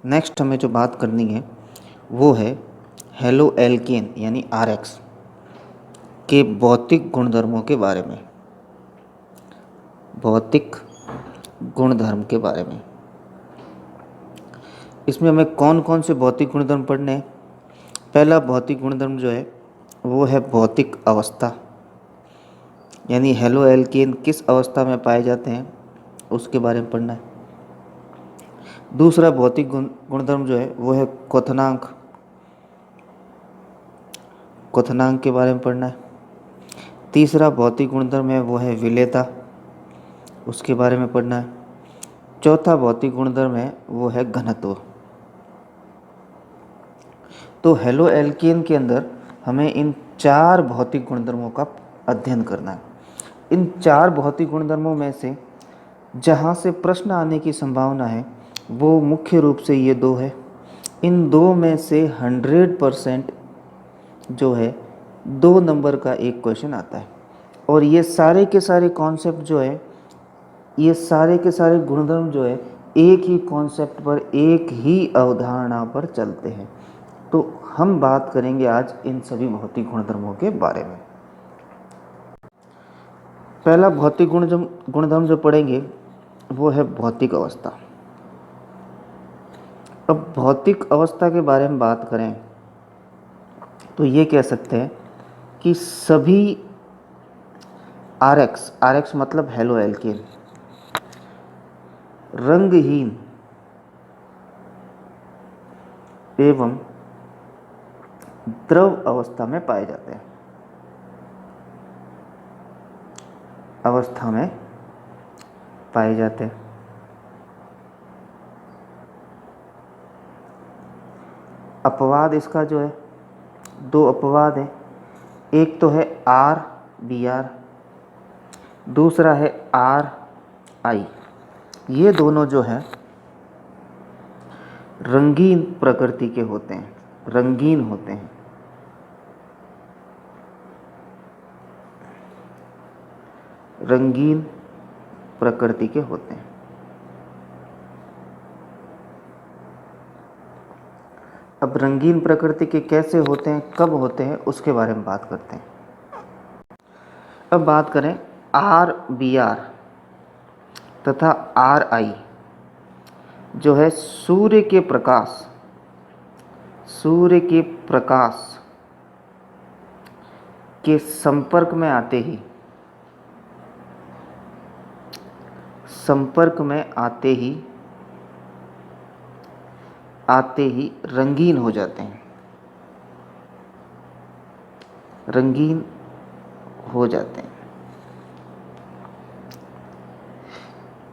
Next हमें जो बात करनी है वो है हेलो एल्केन यानी आरएक्स के भौतिक गुणधर्मों के बारे में। भौतिक गुणधर्म के बारे में इसमें हमें कौन कौन से भौतिक गुणधर्म पढ़ने हैं। पहला भौतिक गुणधर्म जो है वो है भौतिक अवस्था, यानी हेलो एल्केन किस अवस्था में पाए जाते हैं उसके बारे में पढ़ना है। दूसरा भौतिक गुणधर्म जो है वो है क्वथनांक, क्वथनांक के बारे में पढ़ना है। तीसरा भौतिक गुणधर्म है वो है विलेयता, उसके बारे में पढ़ना है। चौथा भौतिक गुणधर्म है वो है घनत्व। तो हेलो एल्केन के अंदर हमें इन चार भौतिक गुणधर्मों का अध्ययन करना है। इन चार भौतिक गुणधर्मों में से जहाँ से प्रश्न आने की संभावना है वो मुख्य रूप से ये दो है। इन दो में से 100% जो है 2 नंबर का एक क्वेश्चन आता है। और ये सारे के सारे कॉन्सेप्ट जो है, ये सारे के सारे गुणधर्म जो है एक ही कॉन्सेप्ट पर, एक ही अवधारणा पर चलते हैं। तो हम बात करेंगे आज इन सभी भौतिक गुणधर्मों के बारे में। पहला भौतिक गुणधर्म जो पढ़ेंगे वो है भौतिक अवस्था। अब भौतिक अवस्था के बारे में बात करें तो ये कह सकते हैं कि सभी आरएक्स मतलब हेलो एल्केन रंगहीन एवं द्रव अवस्था में पाए जाते हैं। अवस्था में पाए जाते हैं। अपवाद इसका जो है, दो अपवाद है। एक तो है RBR, दूसरा है RI। ये दोनों जो है रंगीन प्रकृति के होते हैं, रंगीन होते हैं। रंगीन प्रकृति के होते हैं। अब रंगीन प्रकृति के कैसे होते हैं, कब होते हैं, उसके बारे में बात करते हैं। अब बात करें RBR तथा RI जो है सूर्य के प्रकाश के संपर्क में आते ही रंगीन हो जाते हैं, रंगीन हो जाते हैं।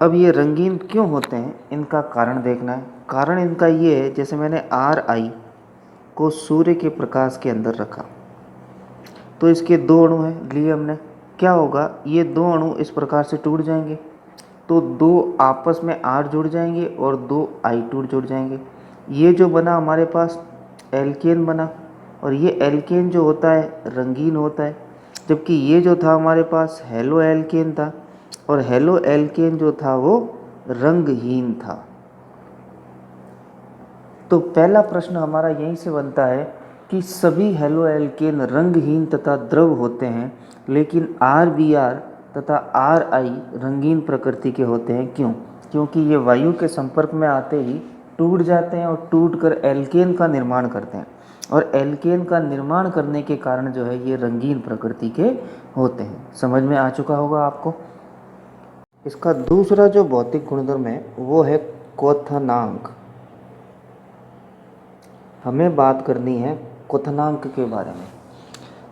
अब ये रंगीन क्यों होते हैं, इनका कारण देखना है। कारण इनका ये है, जैसे मैंने RI को सूर्य के प्रकाश के अंदर रखा तो इसके दो अणु हैं लिए हमने। क्या होगा, ये दो अणु इस प्रकार से टूट जाएंगे तो दो आपस में R जुड़ जाएंगे और दो I2 जुड़ जाएंगे। ये जो बना हमारे पास एल्केन बना, और ये एल्केन जो होता है रंगीन होता है, जबकि ये जो था हमारे पास हेलो एल्केन था, और हेलो एल्केन जो था वो रंगहीन था। तो पहला प्रश्न हमारा यहीं से बनता है कि सभी हेलो एल्केन रंगहीन तथा द्रव होते हैं, लेकिन RBR तथा RI रंगीन प्रकृति के होते हैं। क्यों? क्योंकि ये वायु के संपर्क में आते ही टूट जाते हैं और टूटकर एल्केन का निर्माण करते हैं, और एल्केन का निर्माण करने के कारण जो है ये रंगीन प्रकृति के होते हैं। समझ में आ चुका होगा आपको। इसका दूसरा जो भौतिक गुणधर्म है वो है क्वथनांक। हमें बात करनी है क्वथनांक के बारे में।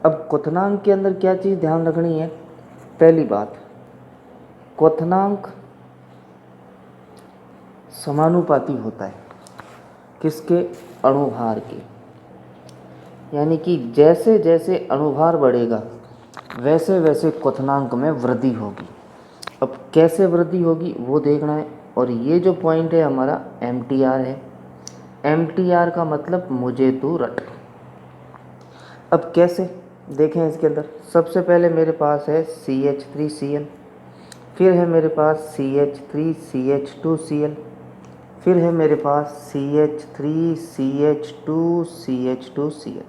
अब क्वथनांक के अंदर क्या चीज़ ध्यान रखनी है। पहली बात, क्वथनांक समानुपाती होता है किसके, अणुभार के। यानी कि जैसे जैसे अणुभार बढ़ेगा वैसे वैसे क्वथनांक में वृद्धि होगी। अब कैसे वृद्धि होगी वो देखना है। और ये जो पॉइंट है हमारा MTR है। MTR का मतलब मुझे तू रट। अब कैसे देखें इसके अंदर, सबसे पहले मेरे पास है CH3Cl, फिर है मेरे पास CH3CH2Cl, फिर है मेरे पास CH3 CH2 CH2 Cl।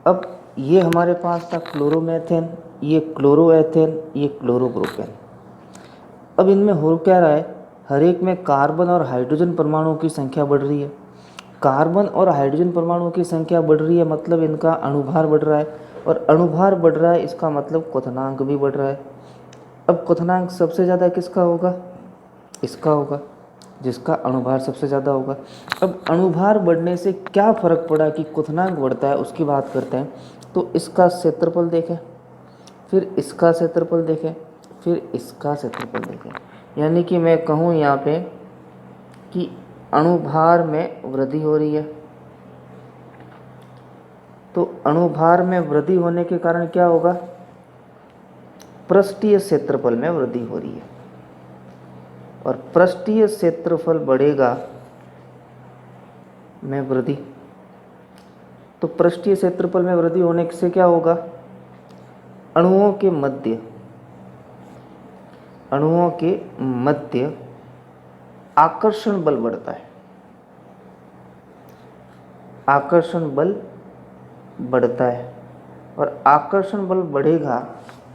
अब ये हमारे पास था क्लोरोमेथेन, ये क्लोरोएथेन, ये क्लोरोप्रोपेन। अब इनमें हो क्या रहा है, हर एक में कार्बन और हाइड्रोजन परमाणुओं की संख्या बढ़ रही है। कार्बन और हाइड्रोजन परमाणुओं की संख्या बढ़ रही है मतलब इनका अणुभार बढ़ रहा है, और अणुभार बढ़ रहा है इसका मतलब क्वथनांक भी बढ़ रहा है। अब क्वथनांक सबसे ज़्यादा किसका होगा, इसका होगा, जिसका अणुभार सबसे ज़्यादा होगा। अब अणुभार बढ़ने से क्या फ़र्क पड़ा कि क्वथनांक बढ़ता है, उसकी बात करते हैं। तो इसका क्षेत्रफल देखें, फिर इसका क्षेत्रफल देखें, फिर इसका क्षेत्रफल देखें। यानी कि मैं कहूँ यहाँ पे कि अणुभार में वृद्धि हो रही है। तो अणुभार में वृद्धि होने के कारण क्या होगा, पृष्ठीय क्षेत्रफल में वृद्धि हो रही है, और पृष्ठीय क्षेत्रफल बढ़ेगा में वृद्धि। तो पृष्ठीय क्षेत्रफल में वृद्धि होने से क्या होगा, अणुओं के मध्य आकर्षण बल बढ़ता है। आकर्षण बल बढ़ता है, और आकर्षण बल बढ़ेगा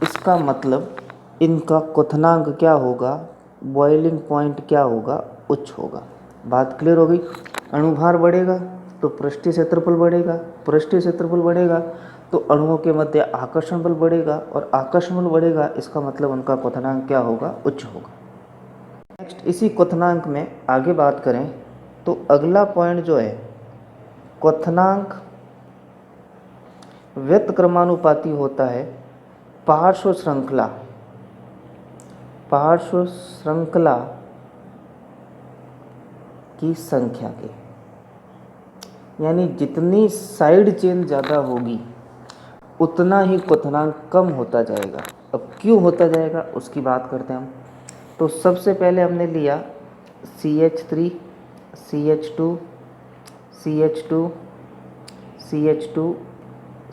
इसका मतलब इनका क्वथनांक क्या होगा, बॉइलिंग पॉइंट क्या होगा, उच्च होगा। बात क्लियर हो गई। अणुभार बढ़ेगा तो पृष्ठीय क्षेत्रफल बढ़ेगा, पृष्ठीय क्षेत्रफल बढ़ेगा तो अणुओं के मध्य आकर्षण बल बढ़ेगा, और आकर्षण बल बढ़ेगा इसका मतलब उनका क्वथनांक क्या होगा, उच्च होगा। नेक्स्ट इसी क्वथनांक में आगे बात करें तो अगला पॉइंट जो है, क्वथनांक व्युत्क्रमानुपाती होता है पार्श्व श्रृंखला की संख्या के। यानी जितनी साइड चेन ज़्यादा होगी उतना ही क्वथनांक कम होता जाएगा। अब क्यों होता जाएगा उसकी बात करते हैं हम। तो सबसे पहले हमने लिया CH3 CH2 CH2 CH2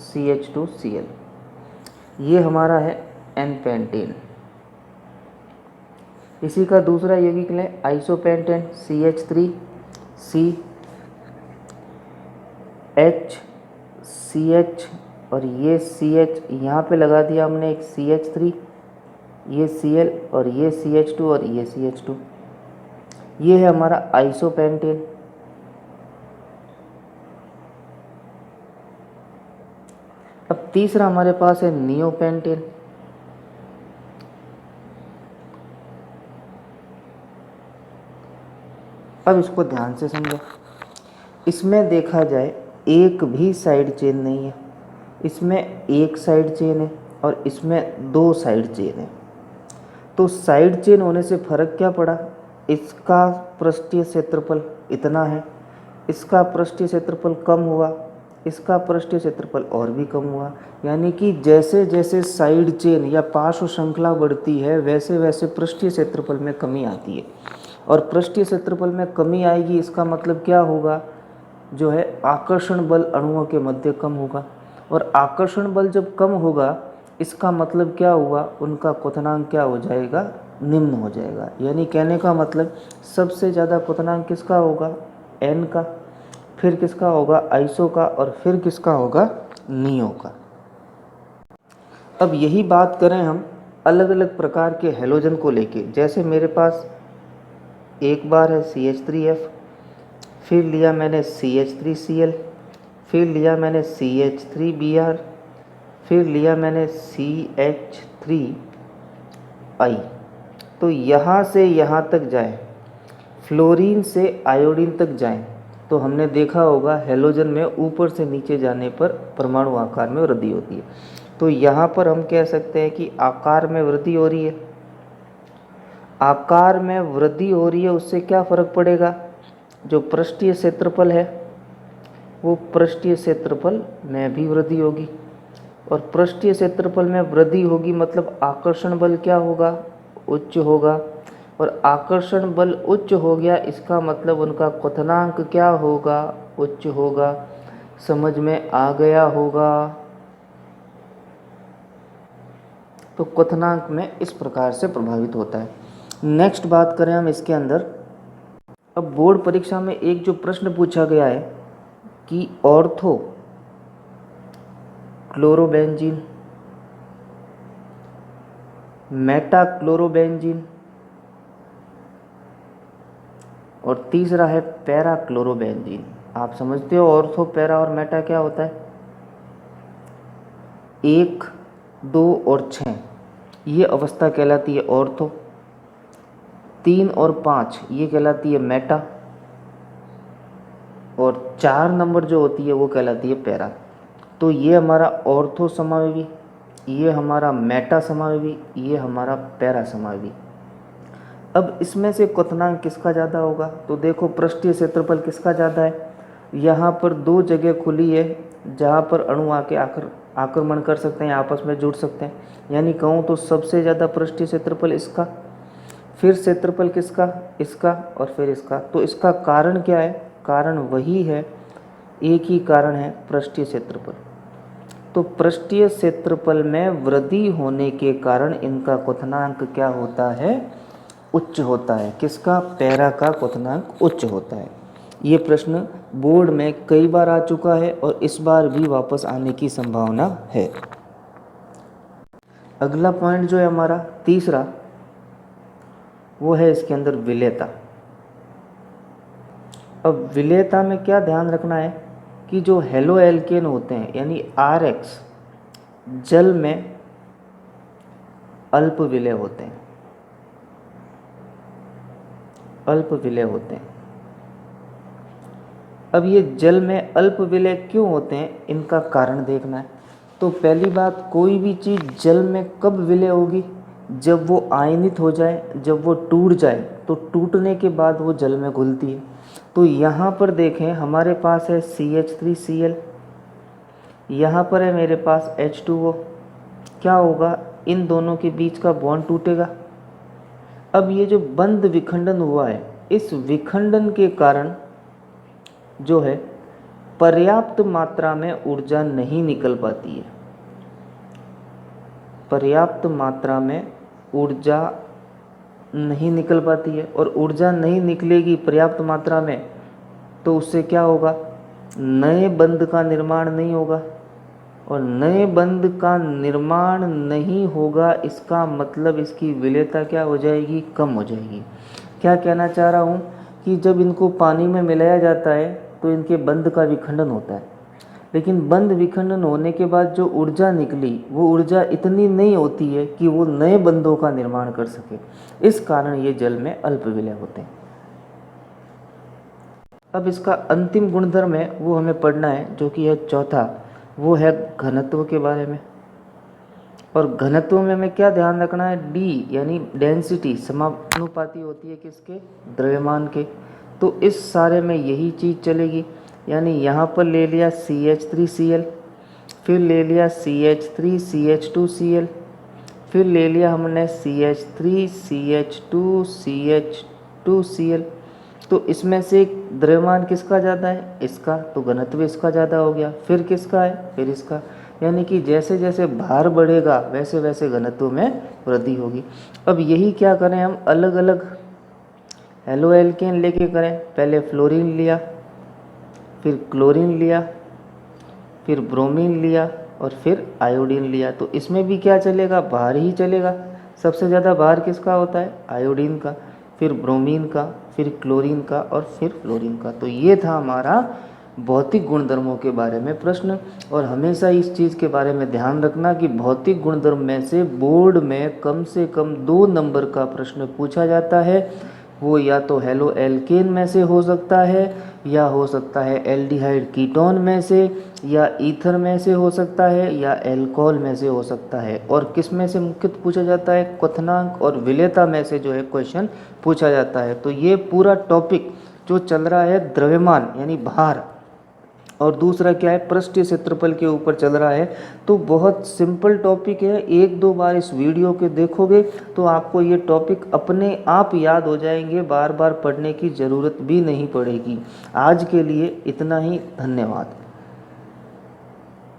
CH2 Cl, ये हमारा है N-पेंटेन। इसी का दूसरा यौगिक लें आइसोपेंटेन CH3 CH CH, और ये CH यहाँ पे लगा दिया हमने एक CH3, ये Cl, और ये CH2 और ये CH2, ये है हमारा आइसोपेंटेन। अब तीसरा हमारे पास है नियोपेंटेन। अब इसको ध्यान से समझो। इसमें देखा जाए एक भी साइड चेन नहीं है, इसमें एक साइड चेन है और इसमें दो साइड चेन है। तो साइड चेन होने से फ़र्क क्या पड़ा, इसका पृष्ठीय क्षेत्रफल इतना है, इसका पृष्ठीय क्षेत्रफल कम हुआ, इसका पृष्ठीय क्षेत्रफल और भी कम हुआ। यानी कि जैसे जैसे साइड चेन या पार्श्व श्रृंखला बढ़ती है वैसे वैसे पृष्ठीय क्षेत्रफल में कमी आती है, और पृष्ठीय क्षेत्रफल में कमी आएगी इसका मतलब क्या होगा, जो है आकर्षण बल अणुओं के मध्य कम होगा, और आकर्षण बल जब कम होगा इसका मतलब क्या हुआ, उनका क्वथनांक क्या हो जाएगा, निम्न हो जाएगा। यानी कहने का मतलब सबसे ज़्यादा क्वथनांक किसका होगा, N का, फिर किसका होगा, आइसो का, और फिर किसका होगा, नियो का। अब यही बात करें हम अलग अलग प्रकार के हैलोजन को लेके, जैसे मेरे पास एक बार है CH3F, फिर लिया मैंने CH3Cl, फिर लिया मैंने CH3Br, फिर लिया मैंने CH3I। तो यहाँ से यहाँ तक जाए, फ्लोरीन से आयोडीन तक जाएं, तो हमने देखा होगा हैलोजन में ऊपर से नीचे जाने पर परमाणु आकार में वृद्धि होती है। तो यहाँ पर हम कह सकते हैं कि आकार में वृद्धि हो रही है। आकार में वृद्धि हो रही है, उससे क्या फ़र्क पड़ेगा, जो पृष्ठीय क्षेत्रफल है वो पृष्ठीय क्षेत्रफल में भी वृद्धि होगी, और पृष्ठीय क्षेत्रफल में वृद्धि होगी मतलब आकर्षण बल क्या होगा, उच्च होगा, और आकर्षण बल उच्च हो गया इसका मतलब उनका क्वथनांक क्या होगा, उच्च होगा। समझ में आ गया होगा। तो क्वथनांक में इस प्रकार से प्रभावित होता है। नेक्स्ट बात करें हम इसके अंदर अब बोर्ड परीक्षा में एक जो प्रश्न पूछा गया है कि ऑर्थो क्लोरोबेंजीन, मेटा क्लोरोबेंजीन और तीसरा है पैरा क्लोरोबेंजीन। आप समझते हो ऑर्थो, पैरा और मेटा क्या होता है? 1, 2 और 6 ये अवस्था कहलाती है ऑर्थो, 3 और 5 ये कहलाती है मेटा, और 4 नंबर जो होती है वो कहलाती है पैरा। तो ये हमारा ऑर्थो समावेवी, ये हमारा मेटा समावेवी, ये हमारा पैरा समावेवी। अब इसमें से क्वथनांक किसका ज़्यादा होगा? तो देखो पृष्ठीय क्षेत्रफल किसका ज़्यादा है। यहाँ पर 2 जगह खुली है जहाँ पर अणु आके आक्रमण कर सकते हैं, आपस में जुड़ सकते हैं। यानी कहूँ तो सबसे ज़्यादा पृष्ठीय क्षेत्रफल इसका, फिर क्षेत्रफल किसका? इसका, और फिर इसका। तो इसका कारण क्या है? कारण वही है, एक ही कारण है, पृष्ठीय क्षेत्रफल। तो पृष्ठीय क्षेत्रफल में वृद्धि होने के कारण इनका क्वथनांक क्या होता है? उच्च होता है। किसका? पैरा का क्वथनांक उच्च होता है। ये प्रश्न बोर्ड में कई बार आ चुका है और इस बार भी वापस आने की संभावना है। अगला पॉइंट जो है हमारा तीसरा, वो है इसके अंदर विलेयता। अब विलेयता में क्या ध्यान रखना है कि जो हेलो एल्केन होते हैं यानी RX जल में अल्प विलेय होते हैं, अल्प विलेय होते हैं। अब ये जल में अल्प विलेय क्यों होते हैं, इनका कारण देखना है। तो पहली बात, कोई भी चीज़ जल में कब विलेय होगी? जब वो आयनित हो जाए, जब वो टूट जाए, तो टूटने के बाद वो जल में घुलती है। तो यहाँ पर देखें हमारे पास है CH3Cl, यहाँ पर है मेरे पास H2O। क्या होगा? इन दोनों के बीच का बॉन्ड टूटेगा। अब ये जो बंध विखंडन हुआ है, इस विखंडन के कारण जो है पर्याप्त मात्रा में ऊर्जा नहीं निकल पाती है, पर्याप्त मात्रा में ऊर्जा नहीं निकल पाती है। और ऊर्जा नहीं निकलेगी पर्याप्त मात्रा में तो उससे क्या होगा? नए बंध का निर्माण नहीं होगा, और नए बंध का निर्माण नहीं होगा, इसका मतलब इसकी विलेयता क्या हो जाएगी? कम हो जाएगी। क्या कहना चाह रहा हूँ कि जब इनको पानी में मिलाया जाता है तो इनके बंध का विखंडन होता है, लेकिन बंध विखंडन होने के बाद जो ऊर्जा निकली वो ऊर्जा इतनी नहीं होती है कि वो नए बंधों का निर्माण कर सके। इस कारण ये जल में अल्प विलेय होते हैं। अब इसका अंतिम गुणधर्म है वो हमें पढ़ना है, जो कि है चौथा, वो है घनत्व के बारे में। और घनत्व में हमें क्या ध्यान रखना है? D यानी डेंसिटी समानुपाती होती है किसके? द्रव्यमान के। तो इस सारे में यही चीज़ चलेगी। यानी यहाँ पर ले लिया CH3Cl, फिर ले लिया CH3CH2Cl, फिर ले लिया हमने CH3CH2CH2Cl। तो इसमें से द्रव्यमान किसका ज़्यादा है? इसका। तो घनत्व इसका ज़्यादा हो गया। फिर किसका है? फिर इसका। यानी कि जैसे जैसे भार बढ़ेगा वैसे वैसे घनत्व में वृद्धि होगी। अब यही क्या करें हम, अलग अलग हेलो एल्केन लेके करें। पहले फ्लोरीन लिया, फिर क्लोरीन लिया, फिर ब्रोमीन लिया और फिर आयोडीन लिया। तो इसमें भी क्या चलेगा? भार ही चलेगा। सबसे ज़्यादा भार किसका होता है? आयोडीन का, फिर ब्रोमीन का, फिर क्लोरीन का और फिर फ्लोरीन का। तो ये था हमारा भौतिक गुणधर्मों के बारे में प्रश्न। और हमेशा इस चीज़ के बारे में ध्यान रखना कि भौतिक गुणधर्म में से बोर्ड में कम से कम 2 नंबर का प्रश्न पूछा जाता है। वो या तो हेलो एल्केन में से हो सकता है, या हो सकता है एल्डिहाइड कीटोन में से, या ईथर में से हो सकता है, या एल्कोहल में से हो सकता है। और किस में से मुख्यतः पूछा जाता है? क्वथनांक और विलेयता में से जो है क्वेश्चन पूछा जाता है। तो ये पूरा टॉपिक जो चल रहा है द्रव्यमान यानी भार, और दूसरा क्या है? पृष्ठीय क्षेत्रफल के ऊपर चल रहा है। तो बहुत सिंपल टॉपिक है। 1-2 बार इस वीडियो के देखोगे तो आपको ये टॉपिक अपने आप याद हो जाएंगे, बार बार पढ़ने की ज़रूरत भी नहीं पड़ेगी। आज के लिए इतना ही, धन्यवाद।